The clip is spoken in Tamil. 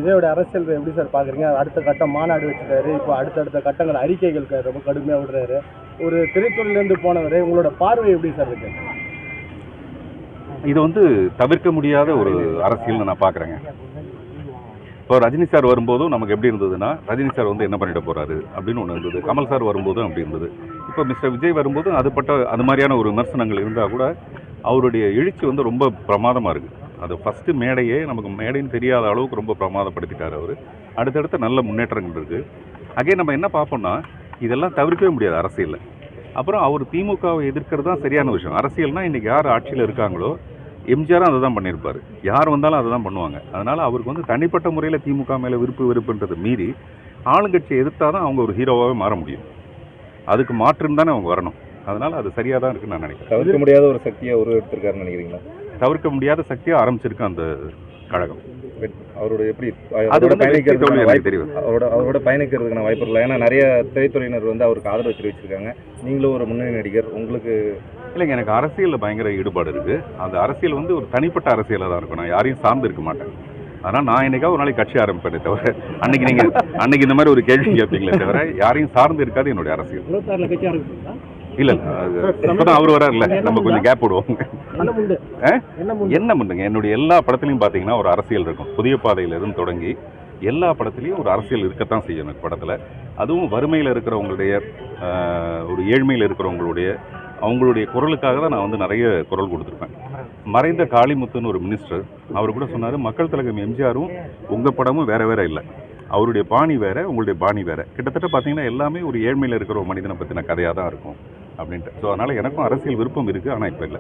விஜயோட அரசியல் எப்படி சார் பார்க்குறீங்க? அடுத்த கட்டம் மாநாடு வச்சுட்டாரு. இப்போ அடுத்தடுத்த கட்டங்கள் அறிக்கைகள் ரொம்ப கடுமையாக விடுறாரு. ஒரு திரைத்துறையிலேருந்து போனவர், உங்களோட பார்வை எப்படி சார் இருக்கு? இது தவிர்க்க முடியாத ஒரு அரசியல்னு நான் பார்க்குறேங்க. இப்போ ரஜினி சார் வரும்போதும் நமக்கு எப்படி இருந்ததுன்னா, ரஜினி சார் என்ன பண்ணிட்டு போகிறாரு அப்படின்னு ஒன்று இருந்தது. கமல் சார் வரும்போதும் அப்படி இருந்தது. இப்போ மிஸ்டர் விஜய் வரும்போதும் அது மாதிரியான ஒரு விமர்சனங்கள் இருந்தால் கூட அவருடைய எழுச்சி ரொம்ப பிரமாதமாக இருக்குது. அது ஃபஸ்ட்டு மேடையே நமக்கு மேடைன்னு தெரியாத அளவுக்கு ரொம்ப பிரமாதப்படுத்திட்டார் அவர். அடுத்தடுத்த நல்ல முன்னேற்றங்கள் இருக்குது. அகே நம்ம என்ன பார்ப்போம்னா, இதெல்லாம் தவிர்க்கவே முடியாது அரசியலில். அப்புறம் அவர் திமுகவை எதிர்க்கிறது தான் சரியான விஷயம். அரசியல்னால் இன்றைக்கி யார் ஆட்சியில் இருக்காங்களோ, எம்ஜிஆரும் அதை தான் பண்ணியிருப்பார். யார் வந்தாலும் அதை தான் பண்ணுவாங்க. அதனால் அவருக்கு தனிப்பட்ட முறையில் திமுக மேலே வெறுப்புன்றதை மீறி ஆளுங்கட்சியை எதிர்த்தால் தான் அவங்க ஒரு ஹீரோவாகவே மாற முடியும். அதுக்கு மாற்றுன்னு தானே அவங்க வரணும். அதனால் அது சரியாக தான் இருக்குன்னு நான் நினைக்கிறேன். தவிர்க்க முடியாத ஒரு சக்தியை எடுத்திருக்காருன்னு நினைக்கிறீங்களா? தவிர்க்க முடியாத சக்தியாக ஆரம்பிச்சிருக்கு அந்த கழகம். அவரோட எப்படி அவரோட பயணிக்கிறதுக்கான வாய்ப்பு இல்லை. ஏன்னா நிறைய திரைத்துறையினர் அவருக்கு ஆதரவு தெரிவிச்சிருக்காங்க. நீங்களும் ஒரு முன்னணி நடிகர், உங்களுக்கு இல்லைங்க, எனக்கு அரசியலில் பயங்கர ஈடுபாடு இருக்குது. அந்த அரசியல் ஒரு தனிப்பட்ட அரசியலாக தான் இருக்கும். நான் யாரையும் சார்ந்து இருக்க மாட்டேன். ஆனால் நான் என்னைக்காவது ஒரு நாளைக்கு கட்சி ஆரம்பிப்பேனே தவிர, அன்னைக்கு இந்த மாதிரி ஒரு கேள்வி கேட்பீங்களே தவிர, யாரையும் சார்ந்து இருக்காது என்னுடைய அரசியல். இல்லை இப்போதான் அவர் வராருல்ல, நம்ம கொஞ்சம் கேப் விடுவோம். என்ன பண்ணுங்க, என்னுடைய எல்லா படத்துலையும் பார்த்தீங்கன்னா ஒரு அரசியல் இருக்கும். புதிய பாதையிலிருந்து தொடங்கி எல்லா படத்துலையும் ஒரு அரசியல் இருக்கத்தான் செய்யும் எனக்கு படத்தில். அதுவும் வறுமையில் இருக்கிறவங்களுடைய, ஒரு ஏழ்மையில் இருக்கிறவங்களுடைய, அவங்களுடைய குரலுக்காக தான் நான் நிறைய குரல் கொடுத்துருப்பேன். மறைந்த காளிமுத்துன்னு ஒரு மினிஸ்டர், அவர் கூட சொன்னார், மக்கள் தலைவர் எம்ஜிஆரும் உங்கள் படமும் வேறு வேறு இல்லை, அவருடைய பாணி வேறு, உங்களுடைய பாணி வேறு. கிட்டத்தட்ட பார்த்தீங்கன்னா எல்லாமே ஒரு ஏழ்மையில் இருக்கிற ஒரு மனிதனை பற்றின கதையாக தான் இருக்கும் அப்படின்ட்டு. ஸோ அதனால் எனக்கும் அரசியல் விருப்பம் இருக்குது, ஆனால் இப்போ இல்லை.